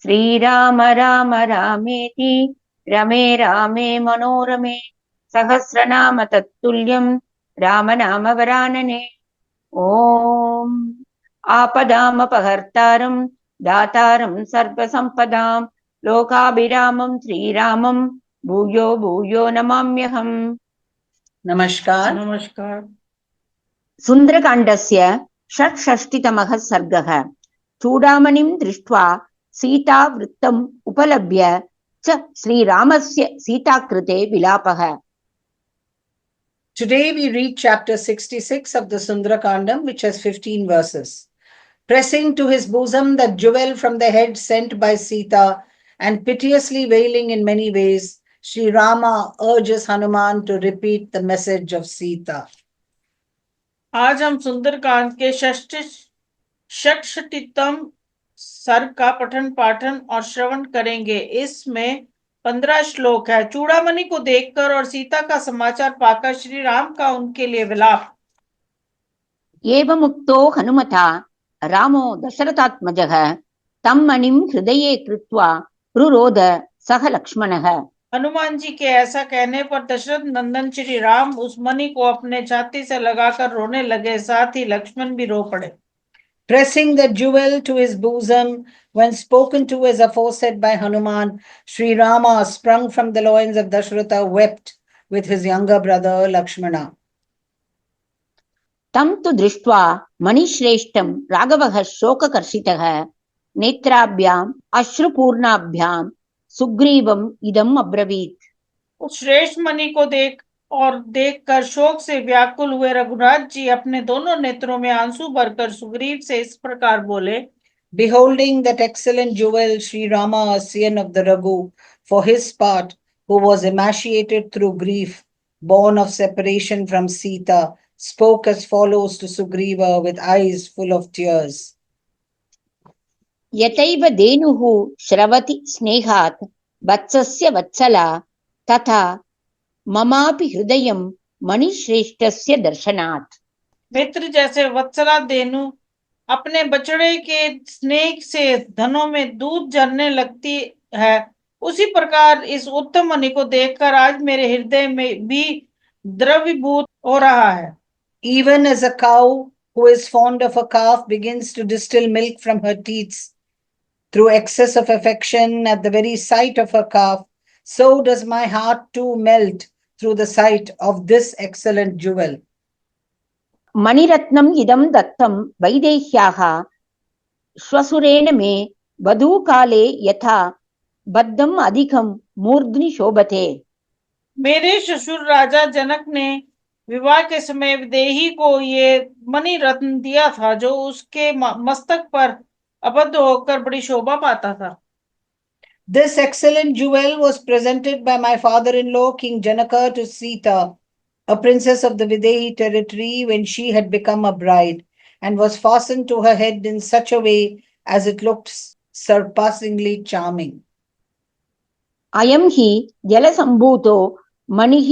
श्रीराम राम रामेति रमे रामे मनोरमे सहस्रनाम तत्तुल्यं राम नाम वरानने। ओम आपदामपहर्तारं दातारं सर्वसंपदां लोकाभिरामं श्रीरामं भूयो भूयो नमाम्यहम्। नमस्कार। नमस्कार। सुन्दरकाण्डस्य षट्षष्टितमः सर्गः। चूडामणिं दृष्ट्वा सीतावृत्तम् उपलभ्य च श्रीरामस्य सीताकृते विलापः। Today we read chapter 66 of the Sundarakandam, which has 15 verses. Pressing to his bosom that jewel from the head sent by Sita and piteously wailing in many ways, Sri Rama urges Hanuman to repeat the message of Sita. आज हम सुंदरकांड के षट्षष्टितम सर्ग का पठन पाठन और श्रवण करेंगे। इसमें 15 श्लोक है। चूड़ामणि को देखकर और सीता का समाचार पाकर श्री राम का उनके लिए विलाप। एवमुक्तो हनुमता रामो दशरथात्मजः तं मणिं हृदये कृत्वा रुरोध सह लक्ष्मणः। हनुमान जी के ऐसा कहने पर दशरथ नंदन श्री राम उस मणि को अपने छाती से लगाकर रोने लगे, साथ ही लक्ष्मण भी रो पड़े। Pressing the jewel to his bosom, when spoken to as aforesaid by Hanuman, Sri Rama, sprung from the loins of Dashratha, wept with his younger brother Lakshmana. तं तु दृष्ट्वा मणिश्रेष्ठं राघवः शोककर्षितः नेत्राभ्याम् अश्रुपूर्णाभ्यां सुग्रीवम् इदम् अब्रवीत्। उस श्रेष्ठ मणि को देखकर शोक से व्याकुल हुए रघुराज जी अपने दोनों नेत्रों में आंसू भरकर सुग्रीव से इस प्रकार बोले। Beholding that excellent jewel, Sri Rama, scion of the Raghu, for his part, who was emaciated through grief, born of separation from Sita, spoke as follows to Sugriva with eyes full of tears. यतैव धेनुः श्रवति स्नेहात् वत्सस्य वत्सला तथा ममापि हृदयं मणिश्रेष्ठस्य दर्शनात्। मित्र जैसे वत्सला धेनु अपने बछड़े के स्नेह से धनों में दूध झरने लगती है, उसी प्रकार इस उत्तम मणि को देखकर आज मेरे हृदय में भी द्रवीभूत हो रहा है। Even as a cow who is fond of a calf begins to distill milk from her teats through excess of affection at the very sight of her calf, so does my heart too melt through the sight of this excellent jewel. मणिरत्नम् इदं दत्तं वैदेह्याः श्वशुरेण मे वधूकाले यथा बद्धम् अधिकं मूर्ध्नि शोभते। मेरे ससुर राजा जनक ने विवाह के समय विदेही को ये मणि रत्न दिया था, जो उसके मस्तक पर अबद्ध होकर बड़ी शोभा पाता था। This excellent jewel was presented by my father-in-law, King Janaka, to Sita, a princess of the Videhi territory, when she had become a bride, and was fastened to her head in such a way as it looked surpassingly charming. अयं हि जलसम्भूतो मणिः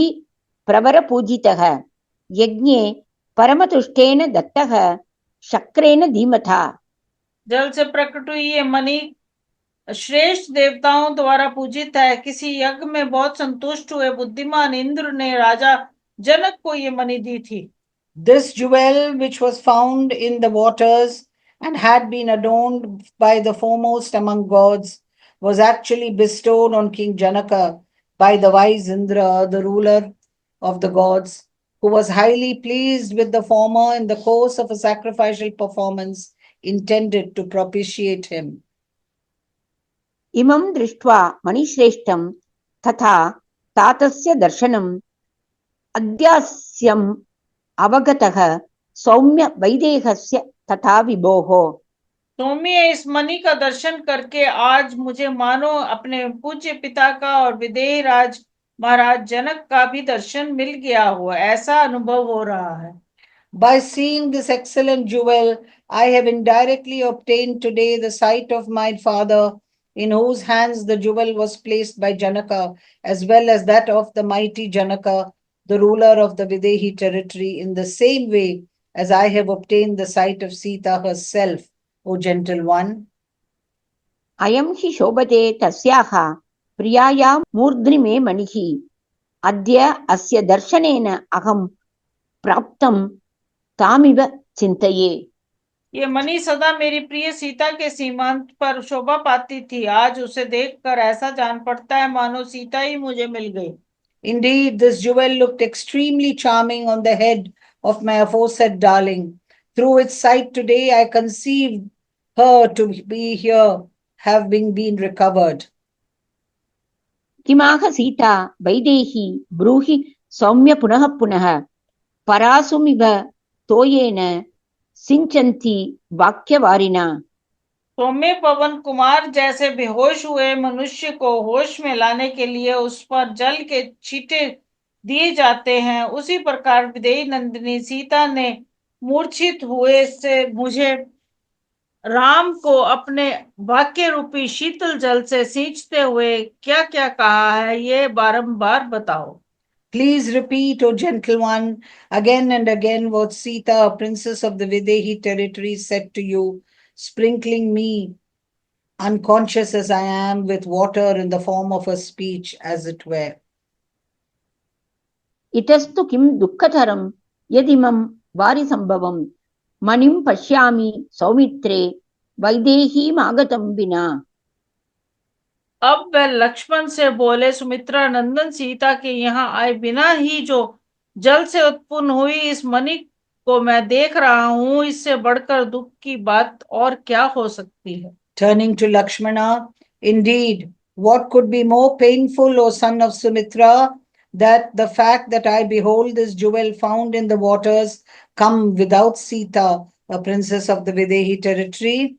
प्रवरपूजितः यज्ञे परमतुष्टेन दत्तः शक्रेण धीमता। जल से प्रकट हुई ये मणि श्रेष्ठ देवताओं द्वारा पूजित है। किसी यज्ञ में बहुत संतुष्ट हुए बुद्धिमान इंद्र ने राजा जनक को ये मणि दी थी। This jewel, which was found in the waters and had been adorned by the foremost among gods, was actually bestowed on King Janaka by the wise Indra, the ruler of the gods, who was highly pleased with the former in the course of a sacrificial performance intended to propitiate him. इमं दृष्ट्वा मणिश्रेष्ठं तथा तातस्य दर्शनम् अद्यास्यम् अवगतः सौम्य वैदेहस्य तथा विभोः। सौम्य इस मणि का दर्शन करके आज मुझे मानो अपने पूज्य पिता का और विदेही राज महाराज जनक का भी दर्शन मिल गया हुआ ऐसा अनुभव हो रहा है। By seeing this excellent jewel, I have indirectly obtained today the sight of my father, in whose hands the jewel was placed by Janaka, as well as that of the mighty Janaka, the ruler of the Videhi territory, in the same way as I have obtained the sight of Sita herself, O gentle one. अयं हि शोभते तस्याः प्रियायां मूर्ध्नि मे मणिः अद्य अस्य दर्शनेन अहं प्राप्तं तामिव चिन्तये। ये मणि सदा मेरी प्रिय सीता के सीमांत पर शोभा पाती थी। आज उसे देखकर ऐसा जान पड़ता है मानो सीता ही मुझे मिल गई। Indeed, this jewel looked extremely charming on the head of my aforesaid darling. Through its sight today, I conceived her to be here, having been recovered. किमाह Sita Vaidehi ब्रूहि सौम्य पुनः पुनः परासुमिव तोयेन सिंचन्ति वाक्यवारिणा। सौम्य पवन कुमार जैसे बेहोश हुए मनुष्य को होश में लाने के लिए उस पर जल के छींटे दिए जाते हैं, उसी प्रकार विदेही नंदिनी सीता ने मूर्छित हुए से मुझे राम को अपने वाक्य रूपी शीतल जल से सींचते हुए क्या क्या कहा है, ये बारंबार बताओ। Please repeat, O gentle one, again and again what Sita, princess of the Videhi territory, said to you, sprinkling me, unconscious as I am, with water in the form of a speech, as it were. इतस्तु किं दुःखतरं यदिमं वारिसम्भवं मणिं पश्यामि सौमित्रे वैदेहीमागतं विना। अब वह लक्ष्मण से बोले, सुमित्रा नंदन सीता के यहाँ आए बिना ही जो जल से उत्पन्न हुई इस मणि को मैं देख रहा हूं, इससे बढ़कर दुख की बात और क्या हो सकती है। Turning to Lakshmana, indeed, what could be more painful, O son of Sumitra, that the fact that I behold this jewel found in the waters come without Sita, a princess of the Videhi territory?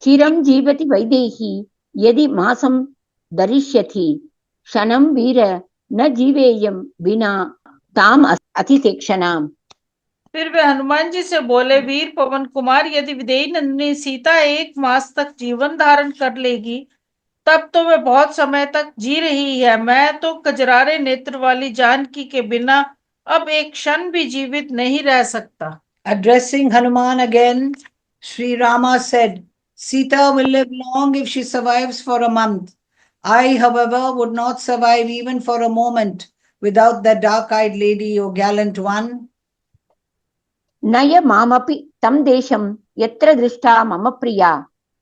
चिरं जीवति वैदेही यदि मासं दरिष्यति क्षणं वीर न जीवेयं विना ताम अतिसेक्षणाम्। फिर वे हनुमान जी से बोले, वीर पवन कुमार, यदि विदेही नंदिनी सीता 1 मास तक जीवन धारण कर लेगी तब तो वे बहुत समय तक जी रही है। मैं तो कजरारे नेत्र वाली जानकी के बिना अब एक क्षण भी जीवित नहीं रह सकता। Addressing Hanuman again, Sri Rama said, Sita will live long if she survives for a month. I, however, would not survive even for a moment without that dark-eyed lady, O gallant one. नय मामपि तं देशं यत्र दृष्टा मम प्रिया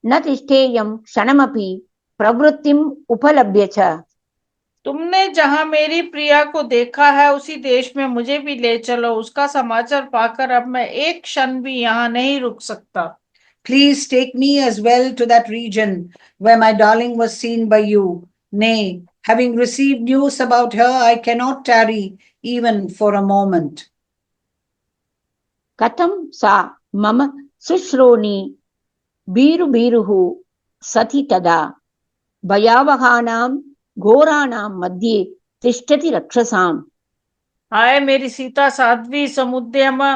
न तिष्ठेयं क्षणमपि प्रवृत्तिम् उपलभ्य च। तुमने जहां मेरी प्रिया को देखा है उसी देश में मुझे भी ले चलो, उसका समाचार पाकर अब मैं एक क्षण भी यहाँ नहीं रुक सकता। Please take me as well to that region where my darling was seen by you. Nay, having received news about her, I cannot tarry even for a moment. कथं सा मम शुश्रोणि बीरुबीरुः सति तदा भयावहानां घोराणां मध्ये तिष्ठति रक्षसाम्। हाय मेरी सीता साध्वी समुद्यमा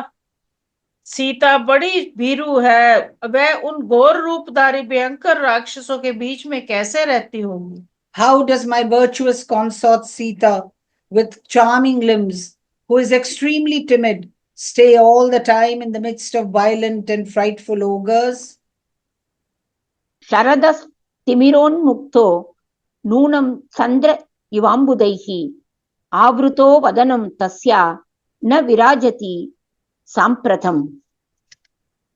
सीता बड़ी भीरू है, वह उन घोर रूपधारी भयंकर राक्षसों के बीच में कैसे रहती होगी। How does my virtuous consort Sita, with charming limbs, who is extremely timid, stay all the time in the midst of violent and frightful ogres? शरदस्तिमिरोन्मुक्तो नूनं चन्द्र इवाम्बुदैः आवृतो वदनं तस्या न विराजति सांप्रतम्।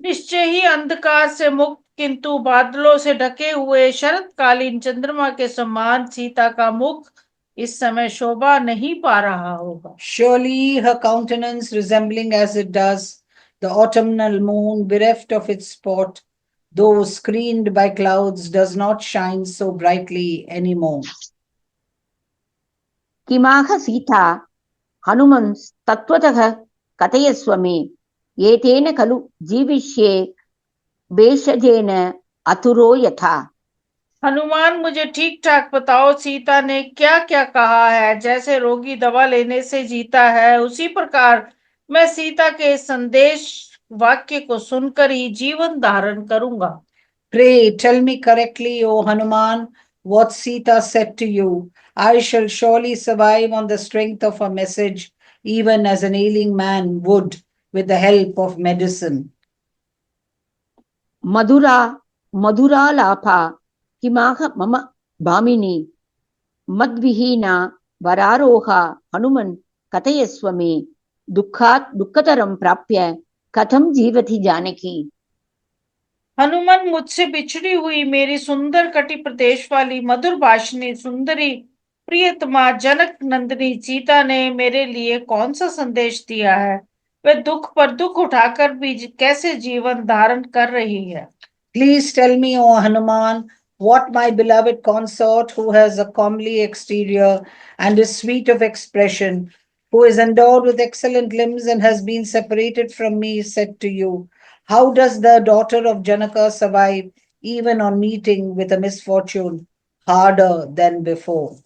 निश्चय ही अंधकार से मुक्त किंतु बादलों से ढके हुए शरतकालीन चंद्रमा के समान सीता का मुख इस समय शोभा नहीं पा रहा होगा। Surely her countenance, resembling as it does the autumnal moon bereft of its spot, though screened by clouds, does not shine so brightly anymore. किमाह Sita Hanuman तत्त्वतः कथयस्व मे एतेन खलु जीविष्ये भेषजेन अतुरो यथा। हनुमान मुझे ठीक ठाक बताओ, सीता ने क्या क्या कहा है। जैसे रोगी दवा लेने से जीता है उसी प्रकार मैं सीता के संदेश वाक्य को सुनकर ही जीवन धारण करूंगा। Pray tell me correctly, O Hanuman, what Sita said to you. I shall surely survive on the strength of her message, even as an ailing man would with the help of medicine. मधुरा मधुरालापा किमाह मम भामिनी मद्विहीना वरारोहा हनुमन् कथयस्व मे दुःखात् दुःखतरं प्राप्य कथं जीवति जानकी। हनुमान मुझसे बिछड़ी हुई मेरी सुंदर कटि प्रदेश वाली मधुर भाषिनी सुंदरी प्रियतमा जनक नंदिनी सीता ने मेरे लिए कौन सा संदेश दिया है? वे दुख पर दुख उठाकर भी कैसे जीवन धारण कर रही है? Please tell me, O Hanuman, what my beloved consort, who has a comely exterior and is sweet of expression, who is endowed with excellent limbs and has been separated from me, said to you. How does the daughter of Janaka survive even on meeting with a misfortune harder than before?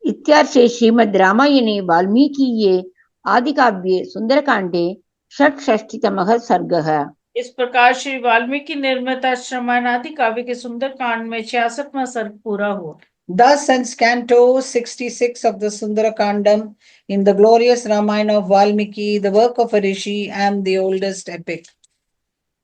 इत्यार्षे श्रीमद् रामायणे वाल्मीकिये आदिकाव्ये सुंदरकांडे षट्षष्टितमः सर्गः। इस प्रकार श्री वाल्मीकि निर्मित रामायण आदि काव्य के सुंदर कांड में 66वां सर्ग पूरा हुआ। Thus ends Canto 66 of the Sundarakandam in the glorious Ramayana of Valmiki, the work of a rishi and the oldest epic.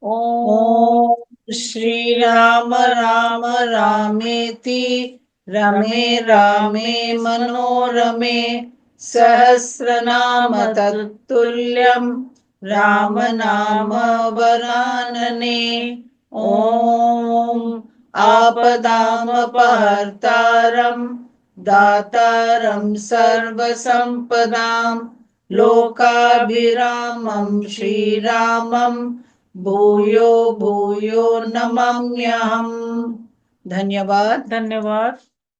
Om Shri Rama Rama Rameti Rame Rame Manorame Sahasranama Tattulyam Rama Nama Varanane Om Apadamapahartaram Dataram Sarvasampadam Lokabhiramam Shri Ramam भूयो भूयो नमाम्यहम्। धन्यवाद। धन्यवाद।